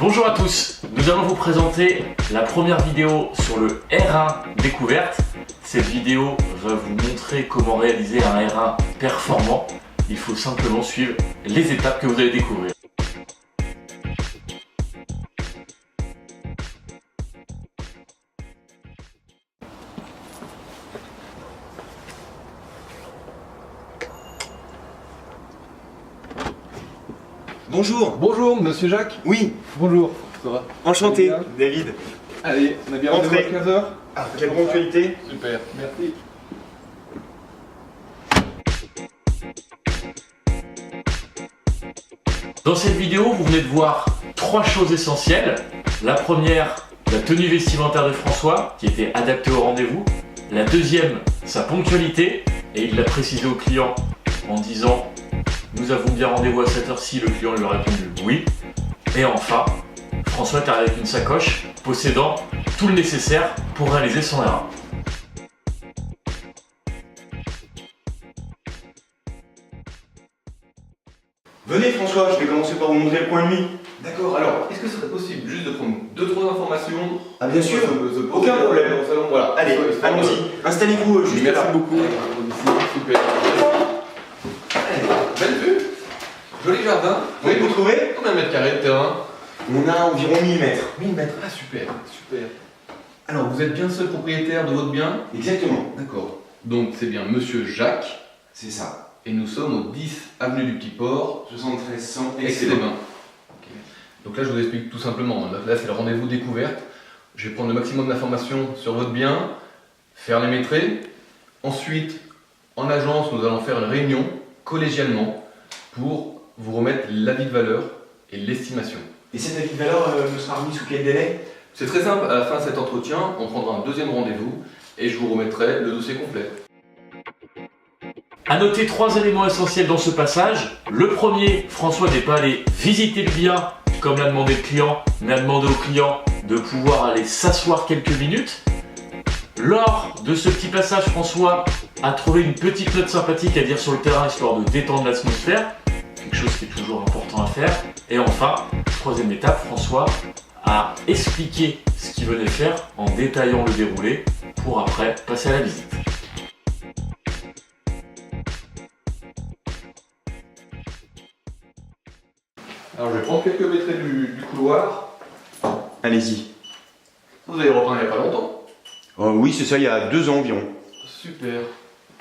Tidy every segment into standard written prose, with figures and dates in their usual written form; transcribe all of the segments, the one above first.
Bonjour à tous, nous allons vous présenter la première vidéo sur le R1 découverte. Cette vidéo va vous montrer comment réaliser un R1 performant. Il faut simplement suivre les étapes que vous allez découvrir. Bonjour. Bonjour, monsieur Jacques. Oui, Bonjour. Ça va? enchanté, Très bien. David. Allez, on a bien rendez-vous Entrez. à 15h. Ah, quelle ponctualité. Super. Merci. Dans cette vidéo, vous venez de voir 3 choses essentielles. La première, la tenue vestimentaire de François, qui était adaptée au rendez-vous. La deuxième, sa ponctualité, et il l'a précisé au client en disant « Nous avons bien rendez-vous à cette heure-ci », le client lui a répondu « Oui ». Et enfin, François est arrivé avec une sacoche possédant tout le nécessaire pour réaliser son R1. Venez François, je vais commencer par vous montrer le point de nuit. D'accord, alors, est-ce que ce serait possible juste de prendre 2-3 informations? Ah bien sûr, aucun problème. Au salon, voilà. Allez, allons-y. Installez-vous juste Merci là. beaucoup. Super. Allez, belle vue. Joli jardin. Oui, vous trouvez? Combien de mètres carrés de terrain? On a environ 1000 mètres. 1000 mètres. Ah super, super. Alors, vous êtes bien seul propriétaire de votre bien? Exactement. D'accord. Donc, c'est bien monsieur Jacques. C'est ça. Et nous sommes au 10 avenue du Petit Port, 73 100 Aix-les-Bains. Donc là, je vous explique tout simplement. Là, c'est le rendez-vous découverte. Je vais prendre le maximum d'informations sur votre bien, faire les maîtrises. Ensuite, en agence, nous allons faire une réunion collégialement pour vous remettre l'avis de valeur et l'estimation. Et cet avis de valeur me sera remis sous quel délai? C'est très simple. À la fin de cet entretien, on prendra un deuxième rendez-vous et je vous remettrai le dossier complet. À noter 3 éléments essentiels dans ce passage. Le premier, François n'est pas allé visiter le bien comme l'a demandé le client, mais a demandé au client de pouvoir aller s'asseoir quelques minutes. Lors de ce petit passage, François a trouvé une petite note sympathique à dire sur le terrain histoire de détendre l'atmosphère, quelque chose qui est toujours important à faire. Et enfin, troisième étape, François a expliqué ce qu'il venait faire en détaillant le déroulé pour après passer à la visite. Alors, je vais prendre quelques mètres du couloir. Allez-y. Vous avez repeint il n'y a pas longtemps. Oui, c'est ça, il y a 2 ans environ. Super.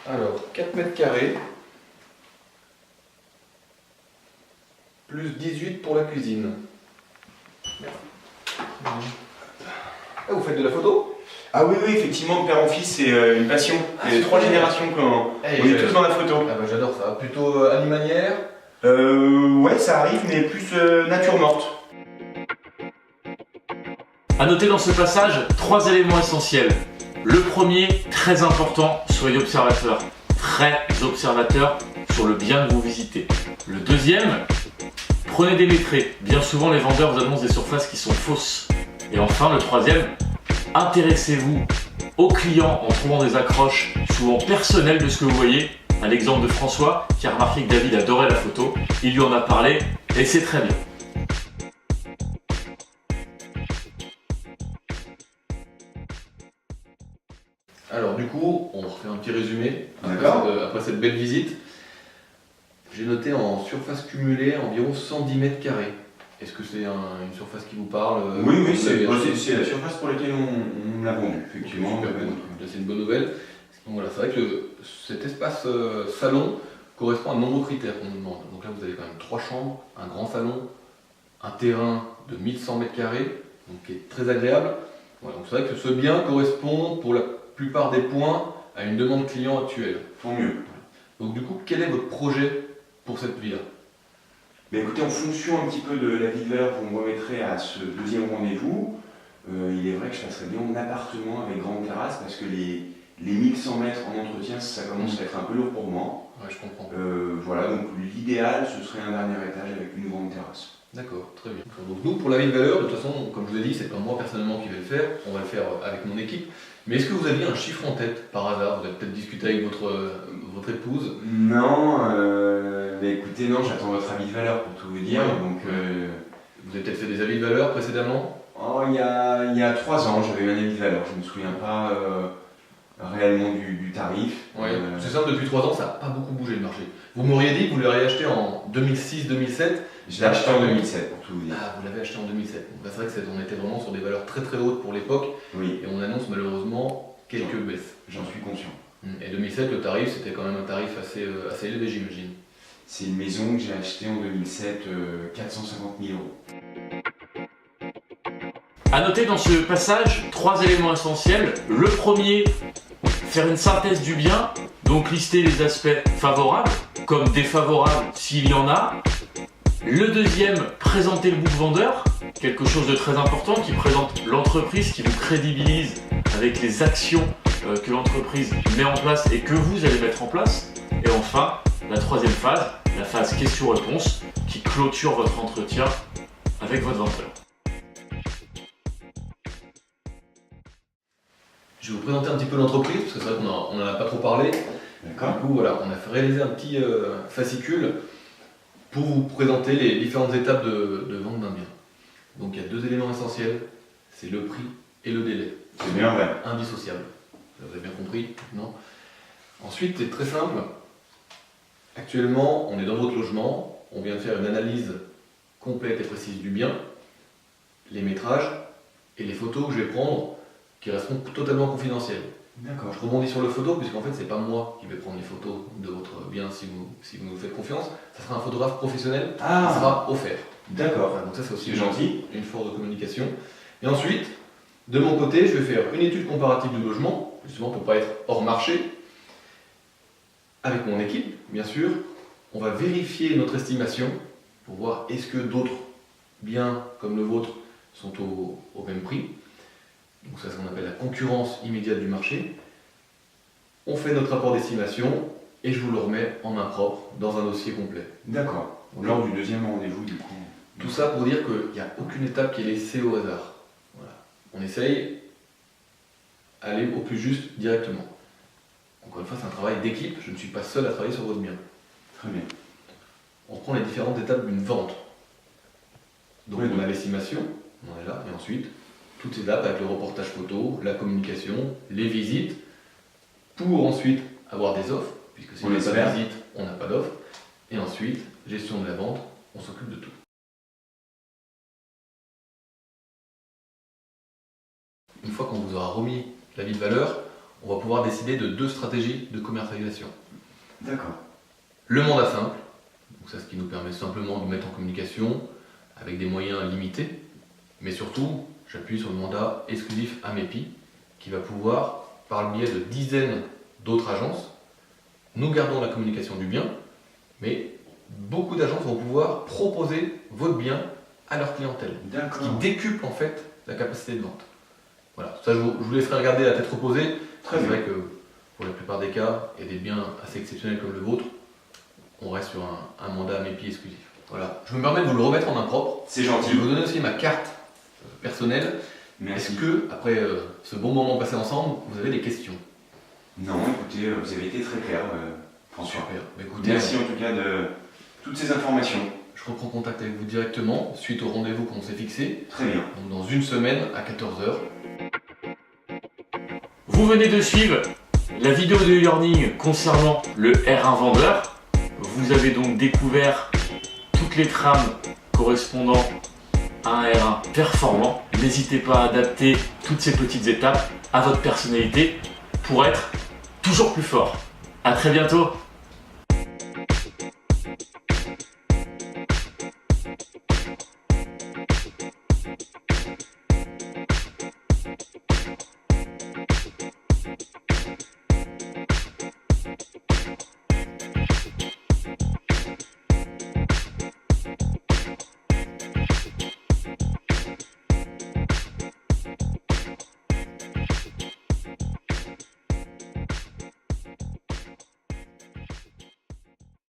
Alors, 4 mètres carrés. Plus 18 pour la cuisine. Ah, vous faites de la photo? Ah oui, oui, effectivement, père en fils, c'est une passion. Il y a 3 générations qu'on Eh, on est tous dans la photo. Ah bah j'adore ça. Plutôt animalière. Ouais, ça arrive, mais plus nature morte. À noter dans ce passage 3 éléments essentiels. Le premier, très important, soyez observateur. Très observateur sur le bien que vous visitez. Le deuxième, prenez des maîtrises. Bien souvent, les vendeurs vous annoncent des surfaces qui sont fausses. Et enfin, le troisième, intéressez-vous aux clients en trouvant des accroches souvent personnelles de ce que vous voyez. À l'exemple de François qui a remarqué que David adorait la photo, il lui en a parlé et c'est très bien. Alors du coup, on refait un petit résumé D'accord. après cette belle visite. J'ai noté en surface cumulée environ 110 mètres carrés. Est-ce que c'est une surface qui vous parle? Oui, oui, Vous c'est avez- la surface pour laquelle on l'a vendu, effectivement. Super, bon, là, c'est une bonne nouvelle. Donc voilà, c'est vrai que cet espace salon correspond à de nombreux critères qu'on nous demande. Donc là, vous avez quand même 3 chambres, un grand salon, un terrain de 1100 mètres carrés, donc qui est très agréable. Voilà, donc c'est vrai que ce bien correspond pour la plupart des points à une demande client actuelle. Tant mieux. Donc du coup, quel est votre projet pour cette villa? Mais écoutez, en fonction un petit peu de la vie de valeur que vous me remettrez à ce deuxième rendez-vous, il est vrai que je passerai bien mon appartement avec grande terrasse parce que les 1100 mètres en entretien, ça commence à être un peu lourd pour moi. Ouais, je comprends. Voilà, donc l'idéal, ce serait un dernier étage avec une grande terrasse. D'accord, très bien. Donc nous, pour la vie de valeur, de toute façon, comme je vous ai dit, c'est pas moi personnellement qui vais le faire, on va le faire avec mon équipe. Mais est-ce que vous aviez un chiffre en tête, par hasard? Vous avez peut-être discuté avec votre épouse? Non, mais écoutez, non, j'attends votre avis de valeur pour tout vous dire. Ouais. Donc, Vous avez peut-être fait des avis de valeur précédemment? Oh, il y a 3 ans, j'avais eu un avis de valeur. Je ne me souviens pas réellement du tarif. C'est simple, depuis 3 ans, ça n'a pas beaucoup bougé le marché. Vous m'auriez dit que vous l'auriez acheté en 2006-2007. Je l'ai acheté en 2007 pour tout vous dire. Ah, vous l'avez acheté en 2007. Donc, c'est vrai qu'on était vraiment sur des valeurs très très hautes pour l'époque. Oui, Et on annonce malheureusement quelques baisses. j'en suis conscient. Et 2007, le tarif, c'était quand même un tarif assez élevé, j'imagine. C'est une maison que j'ai achetée en 2007, 450 000 €. À noter dans ce passage 3 éléments essentiels. Le premier, faire une synthèse du bien, donc lister les aspects favorables comme défavorables s'il y en a. Le deuxième, présenter le book vendeur, quelque chose de très important qui présente l'entreprise, qui vous crédibilise avec les actions que l'entreprise met en place et que vous allez mettre en place. Et enfin, la troisième phase, la phase question-réponse, qui clôture votre entretien avec votre vendeur. Je vais vous présenter un petit peu l'entreprise, parce que c'est vrai qu'on n'en a pas trop parlé. D'accord. Du coup, voilà, on a réalisé un petit fascicule pour vous présenter les différentes étapes de vente d'un bien. Donc il y a 2 éléments essentiels, c'est le prix et le délai. C'est bien vrai. Indissociable. Vous avez bien compris, non? Ensuite, c'est très simple. Actuellement, on est dans votre logement, on vient de faire une analyse complète et précise du bien, les métrages et les photos que je vais prendre qui resteront totalement confidentielles. D'accord. Je rebondis sur le photo, puisqu'en fait, c'est pas moi qui vais prendre les photos de votre bien si vous nous faites confiance. Ça sera un photographe professionnel qui sera offert. D'accord. Voilà, donc ça, c'est aussi C'est gentil. une force de communication. Et ensuite, de mon côté, je vais faire une étude comparative du logement, justement pour ne pas être hors marché, avec mon équipe, bien sûr. On va vérifier notre estimation pour voir est-ce que d'autres biens comme le vôtre sont au même prix. Donc ça, c'est ce qu'on appelle la concurrence immédiate du marché. On fait notre rapport d'estimation et je vous le remets en main propre dans un dossier complet. D'accord. Lors du deuxième rendez-vous, du coup. Tout ça pour dire qu'il n'y a aucune étape qui est laissée au hasard. Voilà. On essaye d'aller au plus juste directement. Encore une fois, c'est un travail d'équipe, je ne suis pas seul à travailler sur votre bien. Très bien. On prend les différentes étapes d'une vente. Donc Oui, on a l'estimation, on en est là, et ensuite, toutes ces étapes avec le reportage photo, la communication, les visites, pour ensuite avoir des offres, puisque si on n'a pas de visite, on n'a pas d'offre, et ensuite, gestion de la vente, on s'occupe de tout. Une fois qu'on vous aura remis l'avis de valeur, on va pouvoir décider de 2 stratégies de commercialisation. D'accord. Le mandat simple, donc c'est ce qui nous permet simplement de mettre en communication avec des moyens limités, mais surtout, j'appuie sur le mandat exclusif AMEPI, qui va pouvoir, par le biais de dizaines d'autres agences, nous gardons la communication du bien, mais beaucoup d'agences vont pouvoir proposer votre bien à leur clientèle, ce D'accord. qui décuple en fait la capacité de vente. Voilà, ça je vous laisserai regarder à tête reposée. Très C'est bien. vrai que pour la plupart des cas, et des biens assez exceptionnels comme le vôtre, on reste sur un mandat AMEPI exclusif. Voilà, je me permets de vous le remettre en main propre. C'est Je gentil. vais vous donner aussi ma carte personnelle. Merci. Est-ce que, après ce bon moment passé ensemble, vous avez des questions? Non, écoutez, vous avez été très clair, François. Super. Bah, écoutez, Merci en tout cas de toutes ces informations. je reprends contact avec vous directement suite au rendez-vous qu'on s'est fixé. Très bien. Donc dans une semaine à 14h. Vous venez de suivre la vidéo de e-learning concernant le R1 vendeur. Vous avez donc découvert toutes les trames correspondant à un R1 performant. N'hésitez pas à adapter toutes ces petites étapes à votre personnalité pour être toujours plus fort. À très bientôt.